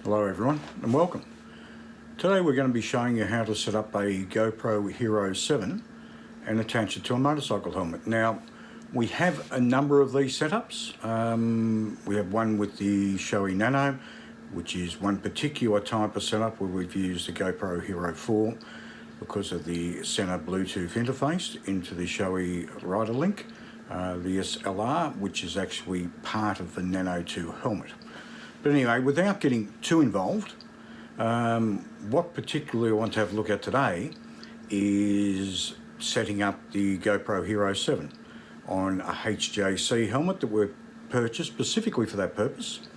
Hello everyone and welcome. Today we're going to be showing you how to set up a GoPro Hero 7 and attach it to a motorcycle helmet. Now we have a number of these setups. We have one with the Shoei Nano, which is one particular type of setup where we've used the GoPro Hero 4 because of the center Bluetooth interface into the Shoei Rider Link, the SLR, which is actually part of the Nano 2 helmet. But anyway, without getting too involved, what particularly I want to have a look at today is setting up the GoPro Hero 7 on a HJC helmet that we've purchased specifically for that purpose.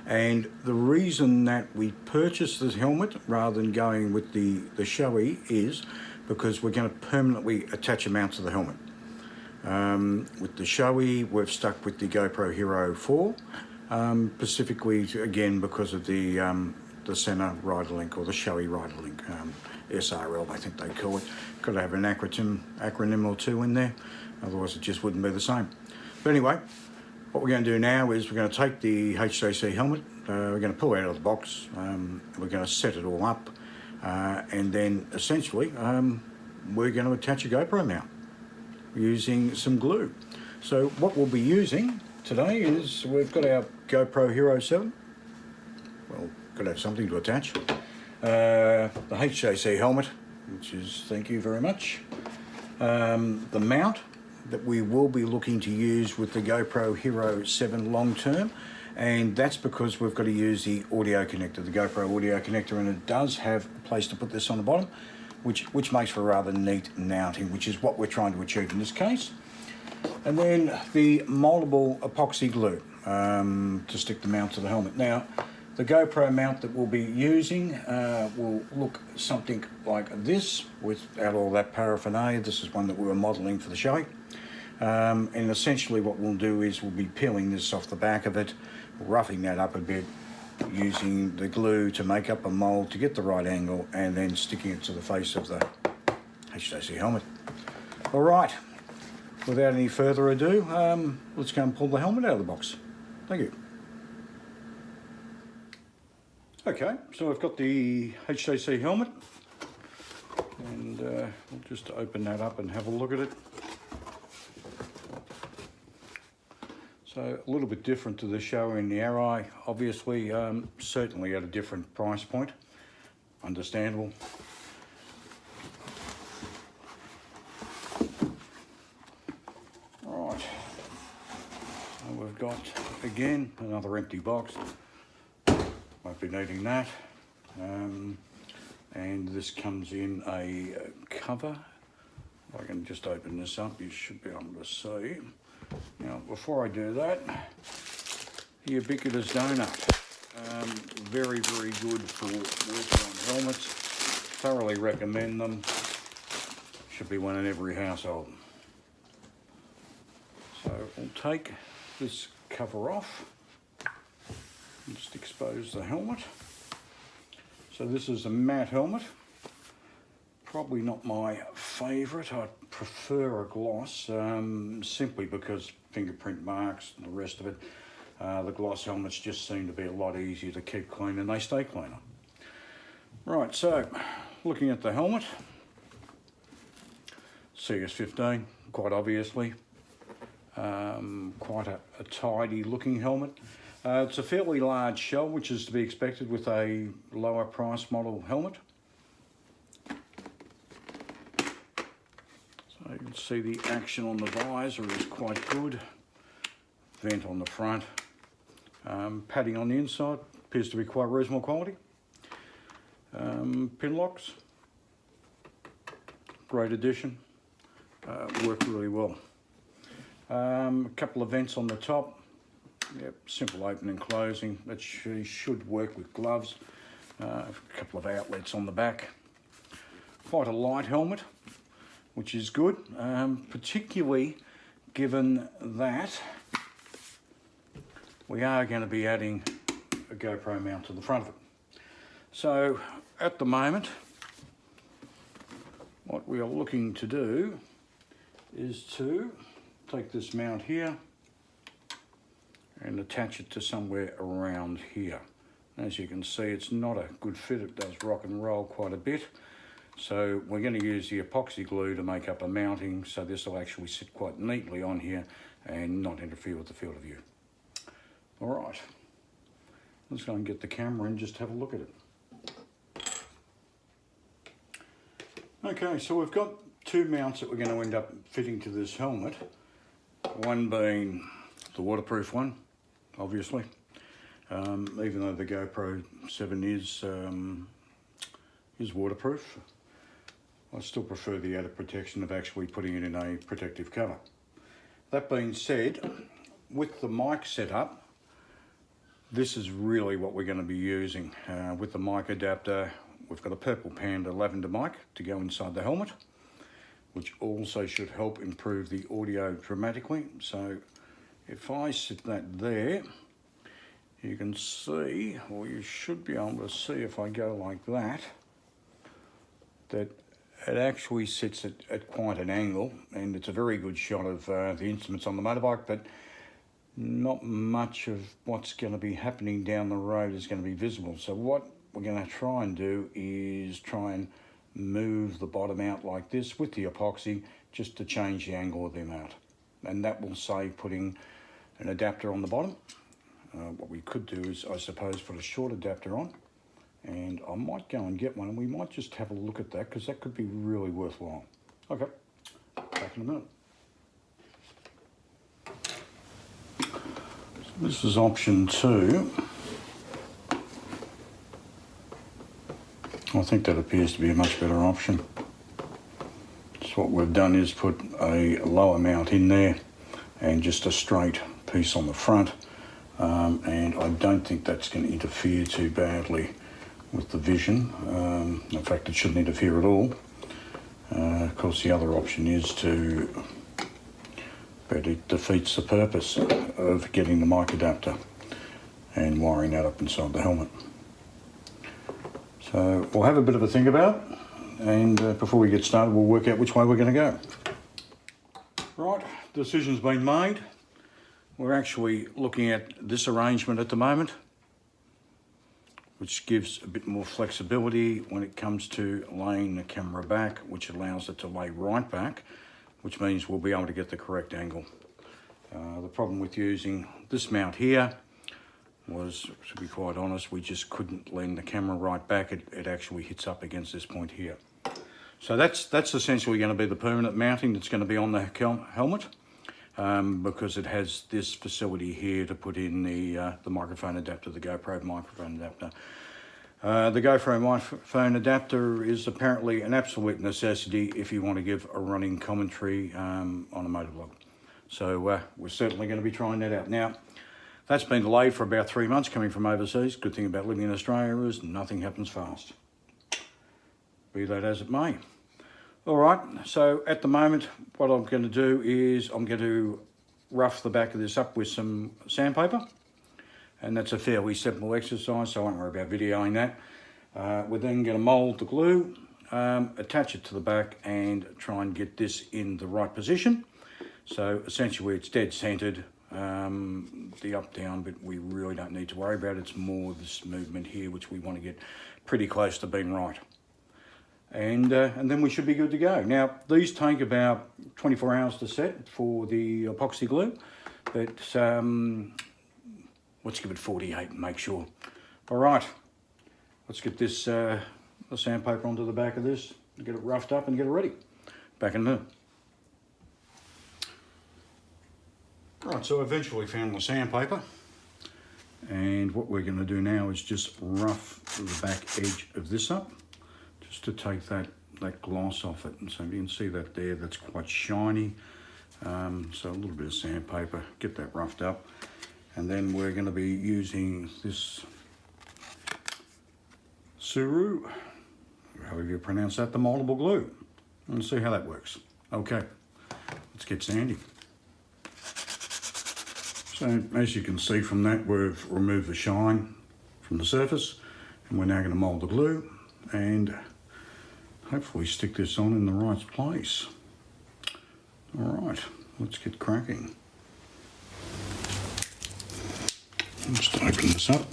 And the reason that we purchased this helmet rather than going with the Shoei is because we're going to permanently attach a mount to the helmet. With the Shoei, we've stuck with the GoPro Hero 4. Specifically, again, because of the center rider link, or the Shoei rider link, SRL, I think they call it. Got to have an acronym or two in there, otherwise it just wouldn't be the same. But anyway, what we're going to do now is we're going to take the HJC helmet, we're going to pull it out of the box, we're going to set it all up, and then essentially we're going to attach a GoPro mount using some glue. So what we'll be using today is we've got our GoPro Hero 7. Well, got to have something to attach. The HJC helmet, which is, thank you very much. The mount that we will be looking to use with the GoPro Hero 7 long term, and that's because we've got to use the audio connector, the GoPro audio connector, and it does have a place to put this on the bottom, which makes for a rather neat mounting, which is what we're trying to achieve in this case. And then the moldable epoxy glue to stick the mount to the helmet. Now, the GoPro mount that we'll be using will look something like this without all that paraphernalia. This is one that we were modelling for the Shoei. And essentially what we'll do is we'll be peeling this off the back of it, roughing that up a bit, using the glue to make up a mould to get the right angle, and then sticking it to the face of the HJC helmet. All right. Without any further ado, let's go and pull the helmet out of the box. Thank you. Okay, so I've got the HJC helmet, and we'll just open that up and have a look at it. So a little bit different to the Shoei and the Arai, obviously, certainly at a different price point, understandable. We've got, again, another empty box. Won't be needing that. And this comes in a cover. I can just open this up, you should be able to see. Now, before I do that, the ubiquitous donut. Very, very good for working on helmets. Thoroughly recommend them. Should be one in every household. So we'll take this cover off and just expose the helmet. So this is a matte helmet, probably not my favourite. I prefer a gloss, simply because fingerprint marks and the rest of it. The gloss helmets just seem to be a lot easier to keep clean, and they stay cleaner. Right, so looking at the helmet, CS-15, quite obviously. Quite a tidy looking helmet. It's a fairly large shell, which is to be expected with a lower price model helmet. So you can see the action on the visor is quite good. Vent on the front. Padding on the inside appears to be quite reasonable quality. Pin locks, great addition. Work really well. A couple of vents on the top. Yep, simple open and closing. That should work with gloves. A couple of outlets on the back. Quite a light helmet, which is good, particularly given that we are going to be adding a GoPro mount to the front of it. So at the moment, what we are looking to do is to take this mount here and attach it to somewhere around here. As you can see, it's not a good fit. It does rock and roll quite a bit. So we're going to use the epoxy glue to make up a mounting, so this will actually sit quite neatly on here and not interfere with the field of view. All right, let's go and get the camera and just have a look at it. Okay, so we've got two mounts that we're going to end up fitting to this helmet. One being the waterproof one, obviously. Even though the GoPro 7 is waterproof, I still prefer the added protection of actually putting it in a protective cover. That being said, with the mic setup, this is really what we're going to be using. With the mic adapter, we've got a Purple Panda lavender mic to go inside the helmet, which also should help improve the audio dramatically. So if I sit that there, you can see, or you should be able to see if I go like that, that it actually sits at quite an angle, and it's a very good shot of the instruments on the motorbike, but not much of what's going to be happening down the road is going to be visible. So what we're going to try and do is try and move the bottom out like this with the epoxy, just to change the angle of them out. And that will save putting an adapter on the bottom. What we could do is, I suppose, put a short adapter on, and I might go and get one, and we might just have a look at that, because that could be really worthwhile. Okay, back in a minute. So this is option 2. I think that appears to be a much better option. So what we've done is put a lower mount in there and just a straight piece on the front, and I don't think that's going to interfere too badly with the vision. In fact, it shouldn't interfere at all. Of course, the other option is to, but it defeats the purpose of getting the mic adapter and wiring that up inside the helmet. So we'll have a bit of a think about it, and before we get started, we'll work out which way we're going to go. Right, decision's been made. We're actually looking at this arrangement at the moment, which gives a bit more flexibility when it comes to laying the camera back, which allows it to lay right back, which means we'll be able to get the correct angle. The problem with using this mount here was, to be quite honest, we just couldn't lean the camera right back. It actually hits up against this point here. So that's essentially going to be the permanent mounting that's going to be on the helmet, because it has this facility here to put in the microphone adapter, the GoPro microphone adapter. The GoPro microphone adapter is apparently an absolute necessity if you want to give a running commentary on a motovlog. So we're certainly going to be trying that out. Now, that's been delayed for about 3 months coming from overseas. Good thing about living in Australia is nothing happens fast. Be that as it may. All right, so at the moment, what I'm going to do is I'm going to rough the back of this up with some sandpaper. And that's a fairly simple exercise, so I won't worry about videoing that. We're then going to mould the glue, attach it to the back, and try and get this in the right position. So essentially it's dead centered. The up down bit we really don't need to worry about. It's more this movement here which we want to get pretty close to being right. And then we should be good to go. Now, these take about 24 hours to set for the epoxy glue, but let's give it 48 and make sure. All right, let's get this the sandpaper onto the back of this, get it roughed up and get it ready. Back in a minute. Right, so I eventually found the sandpaper, and what we're going to do now is just rough the back edge of this up, just to take that gloss off it. And so you can see that there, that's quite shiny. So a little bit of sandpaper, get that roughed up. And then we're going to be using this Suru, however you pronounce that, the moldable glue. And see how that works. Okay, let's get sanding. So as you can see from that, we've removed the shine from the surface, and we're now going to mold the glue and hopefully stick this on in the right place. All right, let's get cracking. Just open this up.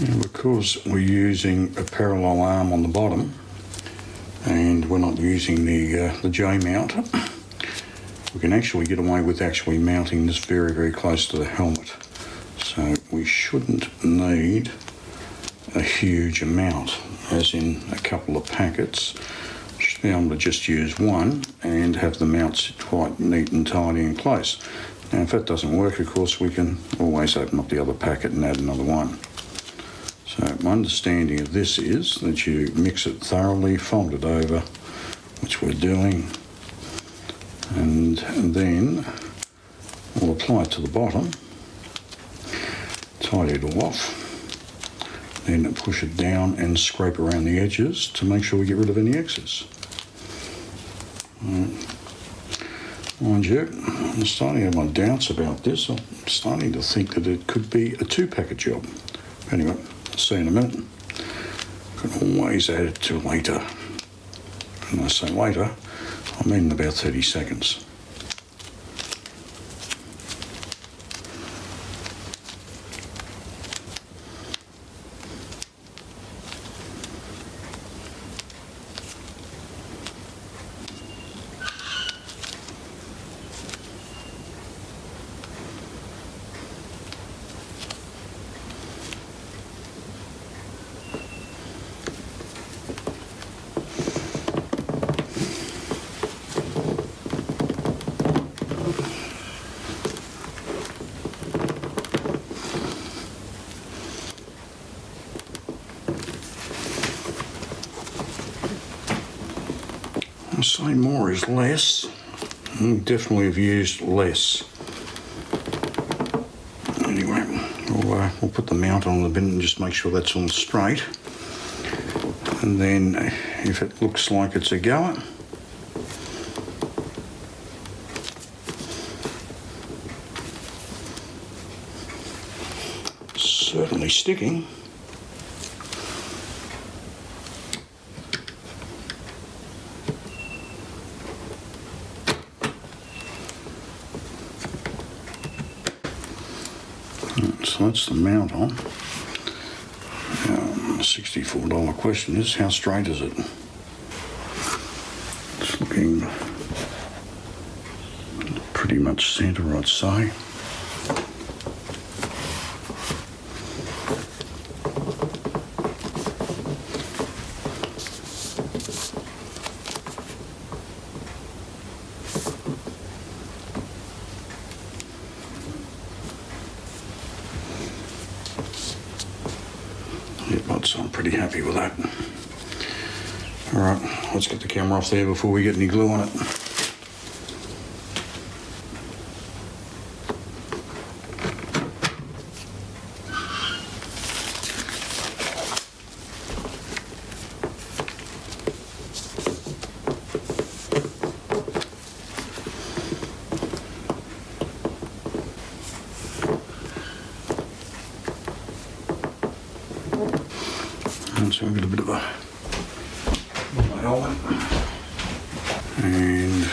Now, because we're using a parallel arm on the bottom and we're not using the J mount, we can actually get away with actually mounting this very, very close to the helmet. So we shouldn't need a huge amount, as in a couple of packets. Should be able to just use one and have the mounts quite neat and tidy in place. Now, if that doesn't work, of course, we can always open up the other packet and add another one. So my understanding of this is that you mix it thoroughly, fold it over, which we're doing, and then we'll apply it to the bottom, tidy it all off, then push it down and scrape around the edges to make sure we get rid of any excess. Mind you, I'm starting to have my doubts about this. I'm starting to think that it could be a 2-packet job. Anyway, see in a minute. Can always add it to later. When I say later, I mean in about 30 seconds. I say more is less. Definitely have used less. Anyway, we'll put the mount on the bin and just make sure that's on straight. And then if it looks like it's a goer, certainly sticking. So that's the mount on. The $64 question is, how straight is it? It's looking pretty much centre, I'd say. So I'm pretty happy with that. All right, let's get the camera off there before we get any glue on it. And so I've got a bit of a helmet, and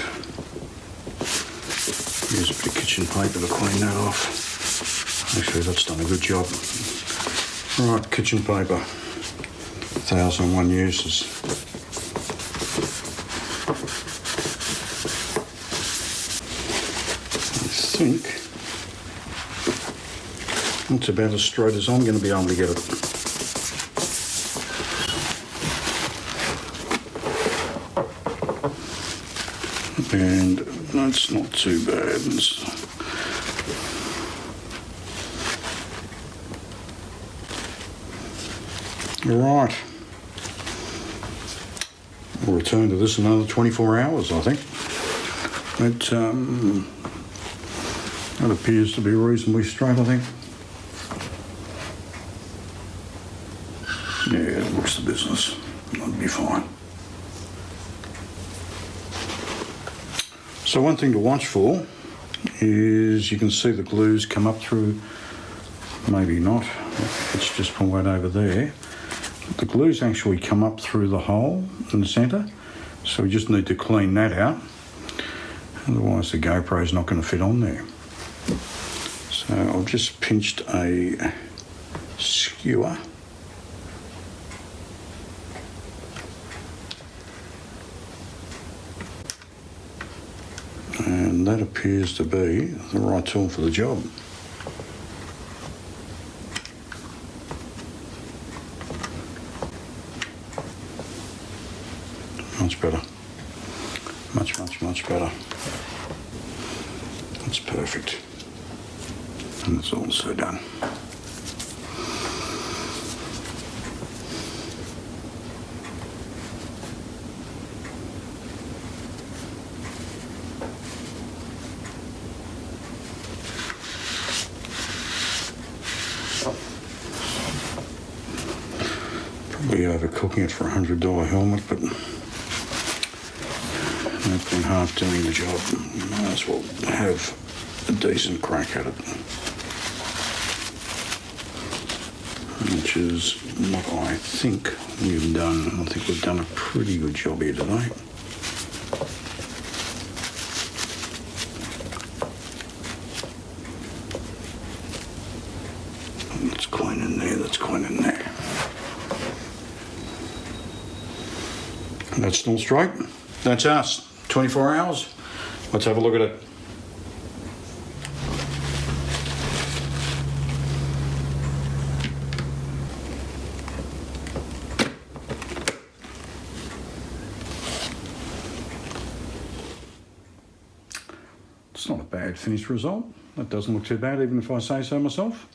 here's a bit of kitchen paper to clean that off. Actually, that's done a good job. Right, kitchen paper, 1,001 uses. I think that's about as straight as I'm going to be able to get it. And that's not too bad. All right. We'll return to this another 24 hours, I think. That appears to be reasonably straight, I think. Yeah, it looks the business. That'll be fine. So one thing to watch for is you can see the glues come up through, maybe not, it's just from right over there. The glues actually come up through the hole in the centre, so we just need to clean that out. Otherwise the GoPro is not going to fit on there. So I've just pinched a skewer And that appears to be the right tool for the job. Much better. Much better. That's perfect. And it's also done. Probably overcooking it for a $100 helmet, but I've been half doing the job. You might as well have a decent crack at it. Which is what I think we've done. I think we've done a pretty good job here today. That's clean in there, that's clean in there. That's still straight. That's us. 24 hours. Let's have a look at it. It's not a bad finished result. That doesn't look too bad, even if I say so myself.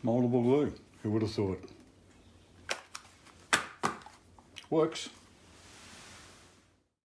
Moldable glue. Who would have thought? Works.